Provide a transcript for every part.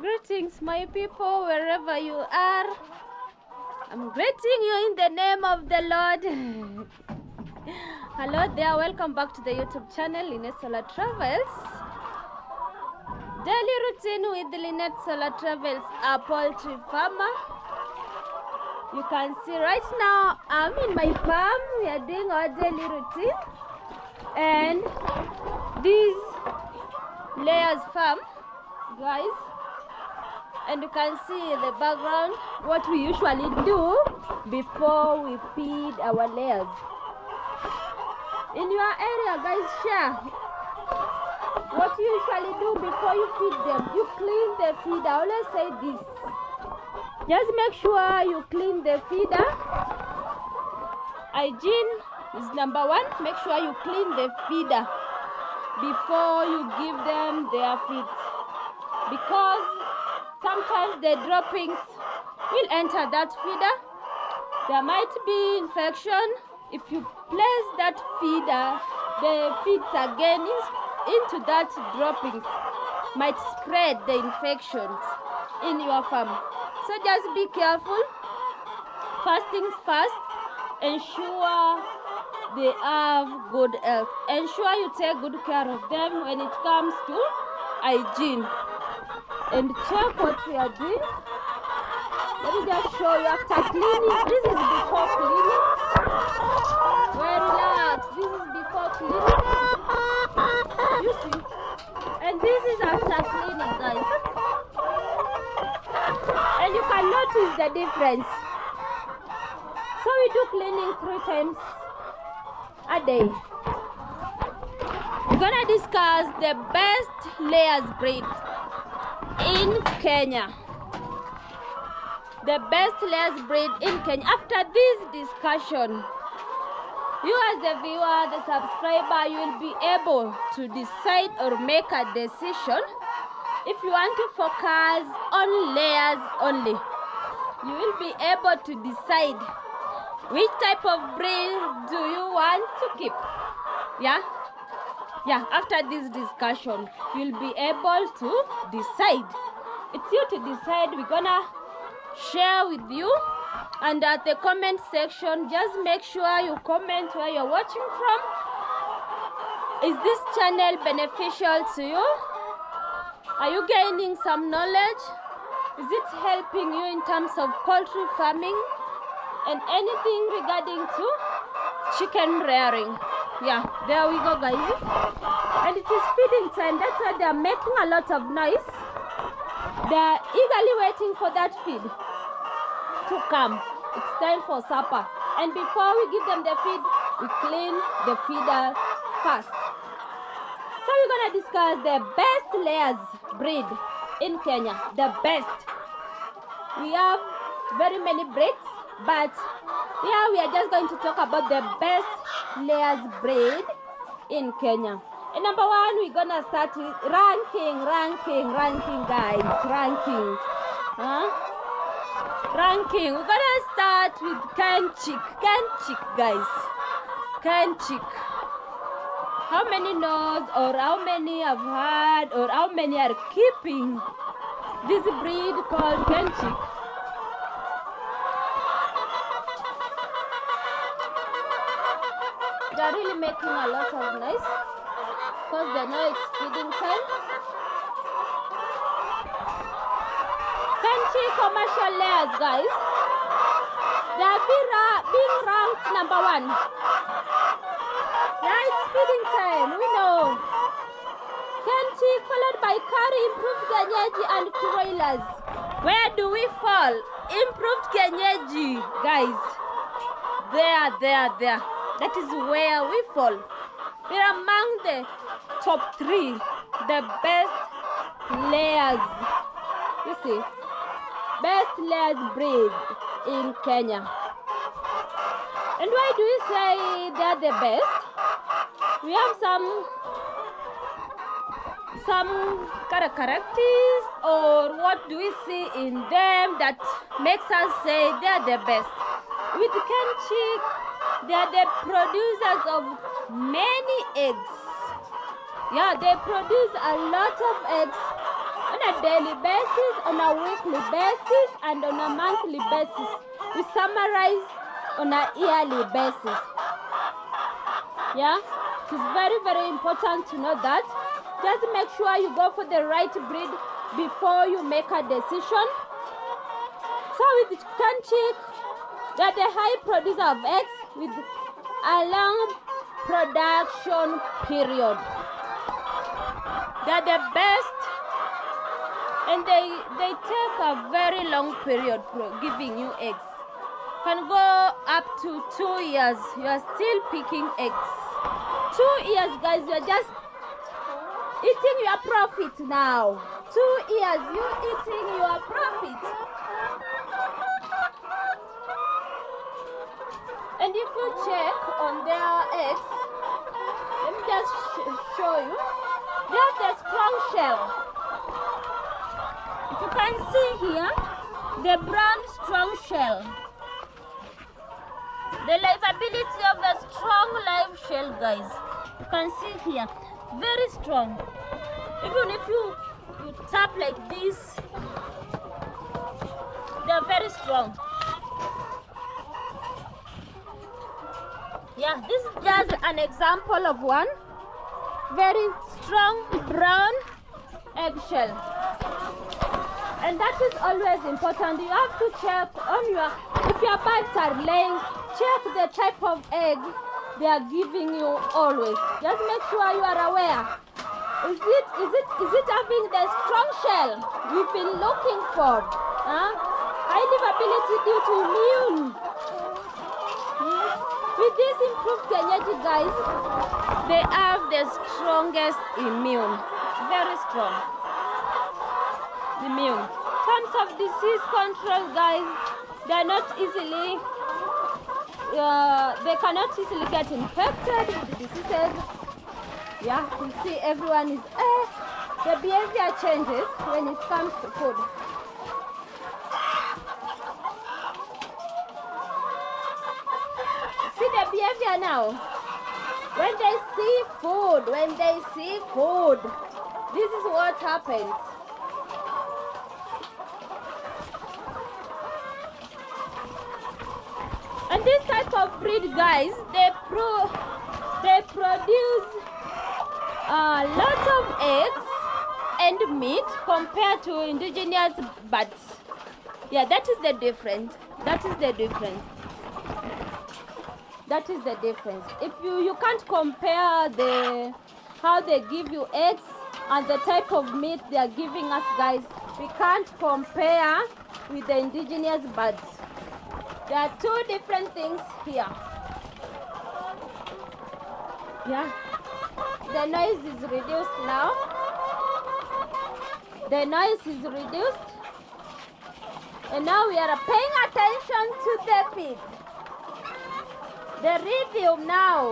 Greetings, my people, wherever you are. I'm greeting you in the name of the Lord. Hello there, welcome back to the YouTube channel, Lynette Solar Travels. Daily routine with Lynette Solar Travels, a poultry farmer. You can see right now I'm in my farm. We are doing our daily routine. And this layers farm, guys. And you can see in the background what we usually do before we feed our layers. In your area, guys, share what you usually do before you feed them. You clean the feeder. I always say this. Just make sure you clean the feeder. Hygiene is number one. Make sure you clean the feeder before you give them their feed, because sometimes the droppings will enter that feeder. There might be infection. If you place that feeder, the feeds again into that droppings might spread the infections in your farm. So just be careful. First things first, ensure they have good health. Ensure you take good care of them when it comes to hygiene. And check what we are doing. Let me just show you after cleaning. This is before cleaning. Well, relax. This is before cleaning. You see? And this is after cleaning, guys. And you can notice the difference. So we do cleaning 3 times a day. We're gonna discuss the best layers breed in Kenya. The best layers breed in Kenya. After this discussion, you as the viewer, the subscriber, you will be able to decide or make a decision if you want to focus on layers only. You will be able to decide which type of breed do you want to keep. Yeah, after this discussion, you'll be able to decide. It's you to decide. We're gonna share with you, and at the comment section, just make sure you comment where you're watching from. Is this channel beneficial to you? Are you gaining some knowledge? Is it helping you in terms of poultry farming and anything regarding to chicken rearing? Yeah, there we go, guys. And it is feeding time. That's why they are making a lot of noise. They are eagerly waiting for that feed to come. It's time for supper. And before we give them the feed, we clean the feeder first. So we're going to discuss the best layers breed in Kenya. The best. We have very many breeds, but here we are just going to talk about the best layers breed in Kenya. And number one, we're gonna start with ranking, guys. Ranking. We're gonna start with Kenchik, guys. Kenchik. How many knows, or how many have had, or how many are keeping this breed called Kenchik? They're really making a lot of noise because they know it's feeding time. Kenchik commercial layers, guys. They are being ranked number 1. Yeah, it's feeding time, we know. Kenchik followed by curry, improved kienyeji, and broilers. Where do we fall? Improved kienyeji, guys. There. That is where we fall. We're among the top 3, the best layers. You see, best layers breed in Kenya. And why do we say they're the best? We have some characteristics, or what do we see in them that makes us say they're the best? With Kenchik, they are the producers of many eggs. Yeah, they produce a lot of eggs on a daily basis, on a weekly basis, and on a monthly basis. We summarize on a yearly basis. Yeah, it is very, very important to know that. Just make sure you go for the right breed before you make a decision. So with chicken chick, they're the high producer of eggs with a long production period. They're the best, and they take a very long period for giving you eggs. Can go up to 2 years. You are still picking eggs. 2 years, guys. You are just eating your profit now. 2 years, you eating your profit. And if you check on their eggs, let me just show you. They have the strong shell. If you can see here, the brown strong shell. The livability of the strong live shell, guys. You can see here, very strong. Even if you tap like this, they're very strong. Yeah, this is just an example of one very strong brown eggshell. And that is always important. You have to check on if your birds are laying, check the type of egg they are giving you always. Just make sure you are aware. Is it having the strong shell we've been looking for? High livability due to immune. With this improved kienyeji, guys, they have the strongest immune. Very strong immune. In terms of disease control, guys, they are not easily, they cannot easily get infected with diseases. Yeah, you see everyone is, the behavior changes when it comes to food. See the behavior now. When they see food, this is what happens. And this type of breed, guys, they produce a lot of eggs and meat compared to indigenous birds. Yeah, that is the difference. If you can't compare how they give you eggs and the type of meat they are giving us, guys, we can't compare with the indigenous birds. There are two different things here. Yeah, the noise is reduced now. And now we are paying attention to the feed. The rhythm now.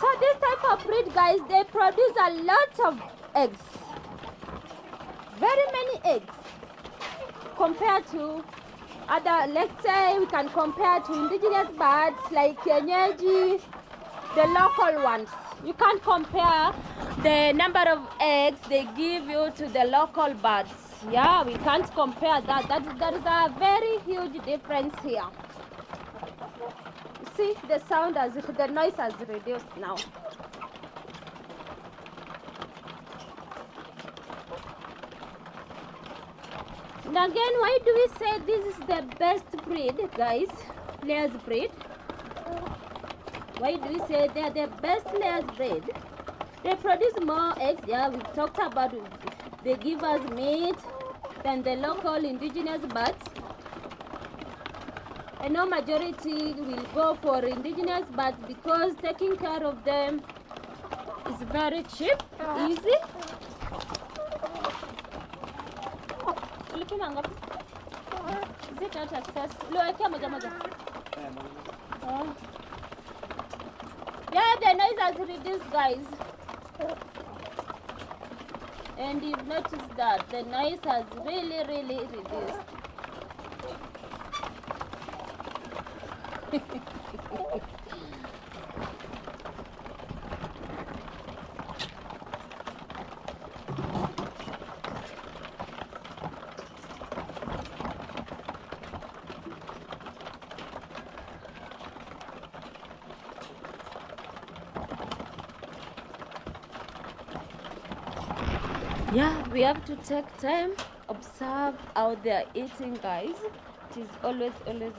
So this type of breed, guys, they produce a lot of eggs. Very many eggs. Compared to other, let's say we can compare to indigenous birds like kienyeji, the local ones. You can't compare the number of eggs they give you to the local birds. Yeah, we can't compare that. There is a very huge difference here. You see, the noise has reduced now. And again, why do we say this is the best breed, guys? Layers breed. Why do we say they are the best layers breed? They produce more eggs. Yeah, we've talked about it. They give us meat than the local indigenous birds. I know majority will go for indigenous birds because taking care of them is very cheap, easy. Is it not accessible? Yeah, the noise has reduced, guys. And you've noticed that the noise has really reduced. Yeah, we have to take time, observe how they are eating, guys. It is always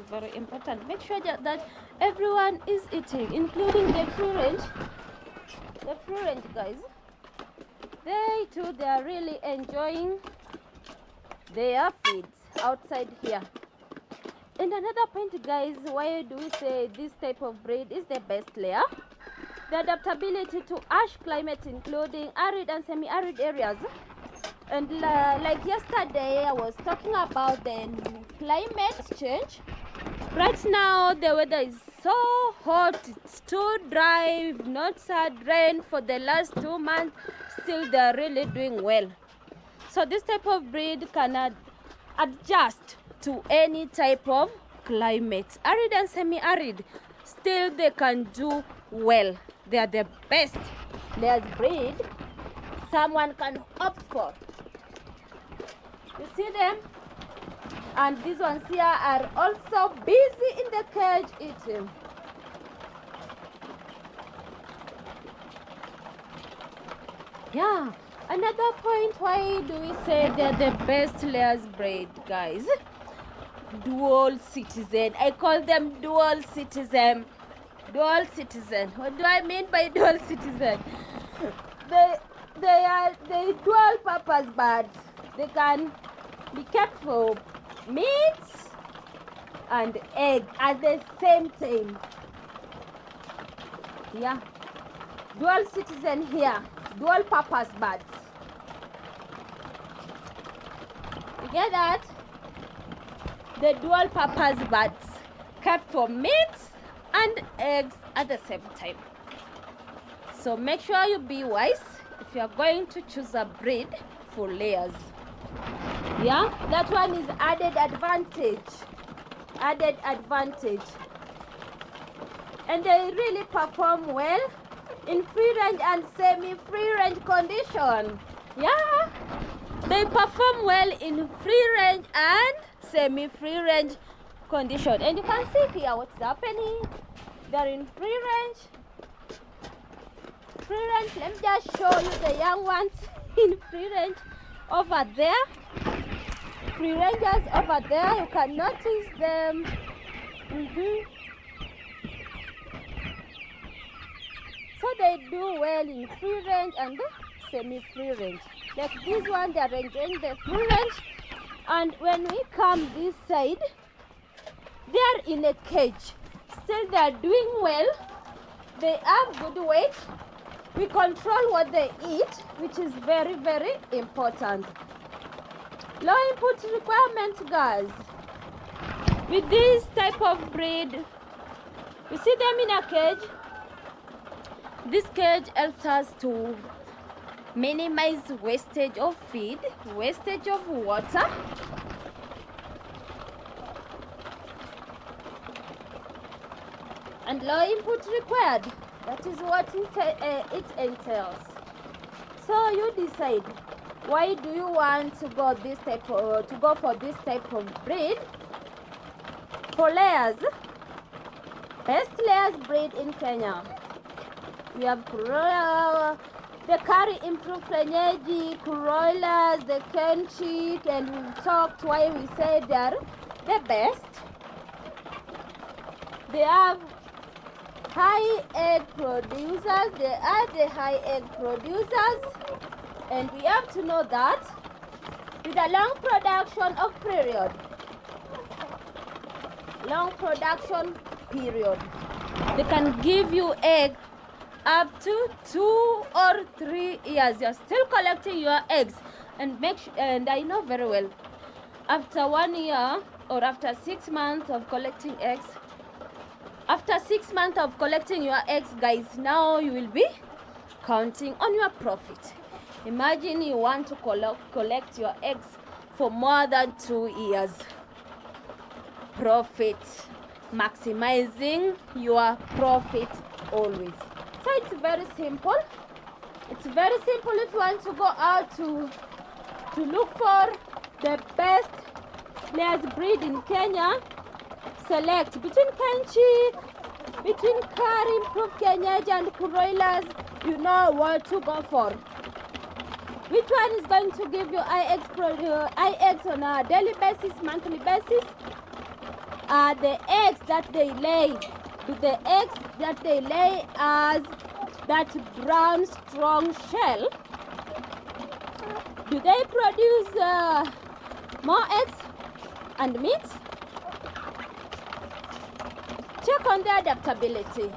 very important. Make sure that everyone is eating, including the free range. The free range, guys. They too, they are really enjoying their feeds outside here. And another point, guys, why do we say this type of breed is the best layer? The adaptability to harsh climate, including arid and semi-arid areas. And like yesterday, I was talking about the climate change. Right now, the weather is so hot, it's too dry, not had rain for the last 2 months. Still, they're really doing well. So this type of breed can adjust to any type of climate, arid and semi-arid. Still, they can do well. They are the best layers breed someone can opt for. You see them? And these ones here are also busy in the cage eating. Yeah, another point, why do we say they're the best layers breed, guys? Dual citizen. I call them dual citizen. Dual citizen. What do I mean by dual citizen? They are dual purpose birds. They can be kept for meat and egg at the same time. Yeah, dual citizen here, dual purpose birds. You get that? The dual purpose birds kept for meat and eggs at the same time. So make sure you be wise if you are going to choose a breed for layers. Yeah, that one is added advantage. Added advantage. And they really perform well in free range and semi-free range condition. Yeah, they perform well in free range and semi-free range condition. And you can see here what's happening. They're in free range. Free range, let me just show you the young ones in free range over there. Free rangers over there, you can notice them. So they do well in free range and semi-free range. Like this one, they are enjoying the free range. And when we come this side, they are in a cage. Still, they are doing well. They have good weight. We control what they eat, which is very, very important. Low input requirements, guys. With this type of breed, you see them in a cage. This cage helps us to minimize wastage of feed, wastage of water. And low input required. That is what it entails. So you decide, why do you want to go for this type of breed? For layers, best layers breed in Kenya. We have the Curry improved Krenyeji, Kuroilas, the Kenchik, and we've talked why we say they're the best. They have high egg producers. They are the high egg producers, and we have to know that with a long production period, they can give you egg up to 2 or 3 years. You're still collecting your eggs, and I know very well, after 1 year or after 6 months of collecting eggs, your eggs, guys, now you will be counting on your profit. Imagine you want to collect your eggs for more than 2 years. Profit. maximizing your profit always. So it's very simple. It's very simple. If you want to go out to look for the best layers breed in Kenya, select between Kenchi, between Kari, Improved Kenyaji and Kuroilers. You know what to go for. Which one is going to give you IX on a daily basis, monthly basis? The eggs that they lay. Do the eggs that they lay as that brown strong shell? Do they produce more eggs and meat? Check on their adaptability.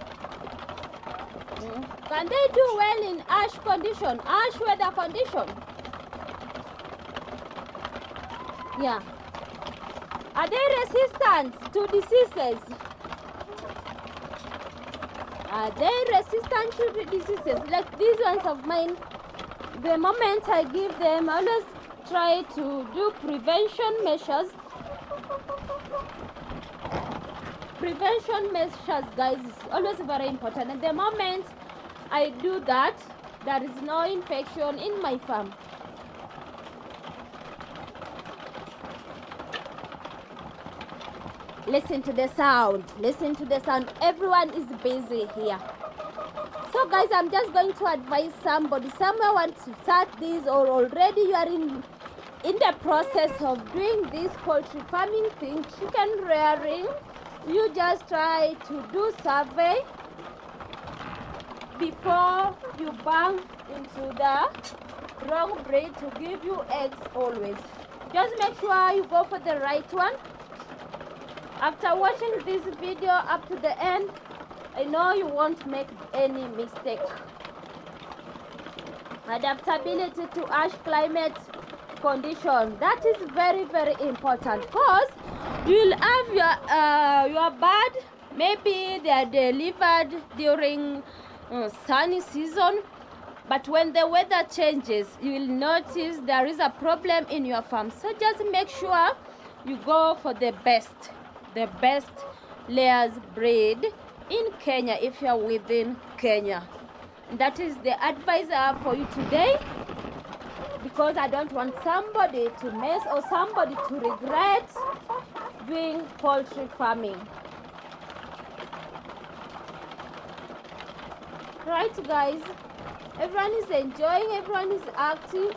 Can they do well in harsh condition, harsh weather condition? Yeah. Are they resistant to diseases? Are they resistant to diseases? Like these ones of mine, the moment I give them, I always try to do prevention measures. Prevention measures, guys, is always very important. At the moment I do that, there is no infection in my farm. Listen to the sound. Listen to the sound. Everyone is busy here. So guys, I'm just going to advise somebody. Someone wants to start this, or already you are in the process of doing this poultry farming thing, chicken rearing. You just try to do survey before you bang into the wrong breed to give you eggs always. Just make sure you go for the right one. After watching this video up to the end, I know you won't make any mistake. Adaptability to harsh climate condition. That is very, very important, because you'll have your bird, maybe they are delivered during sunny season, but when the weather changes, you will notice there is a problem in your farm. So just make sure you go for the best layers breed in Kenya if you are within Kenya. That is the advice I have for you today, because I don't want somebody to mess or somebody to regret doing poultry farming. Right, guys? Everyone is enjoying, everyone is active.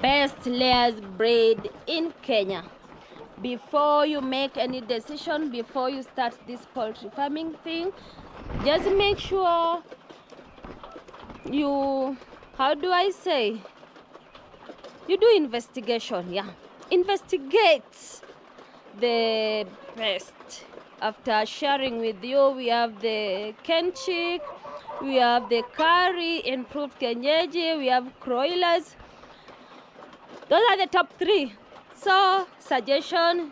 Best layers breed in Kenya. Before you make any decision, before you start this poultry farming thing, just make sure you, you do investigation. Yeah, investigate the best. After sharing with you, we have the Kenchik, we have the Kari, Improved Kenyeji, we have Croilers. Those are the top 3. So, suggestion,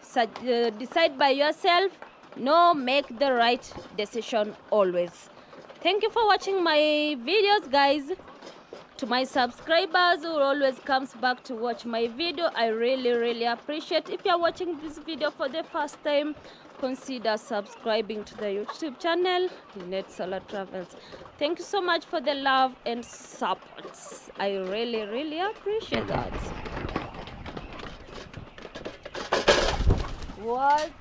decide by yourself. No, make the right decision always. Thank you for watching my videos, guys. To my subscribers who always comes back to watch my video, I really, really appreciate. If you're watching this video for the first time, consider subscribing to the YouTube channel, Lynette Solar Travels. Thank you so much for the love and support. I really, really appreciate that. What?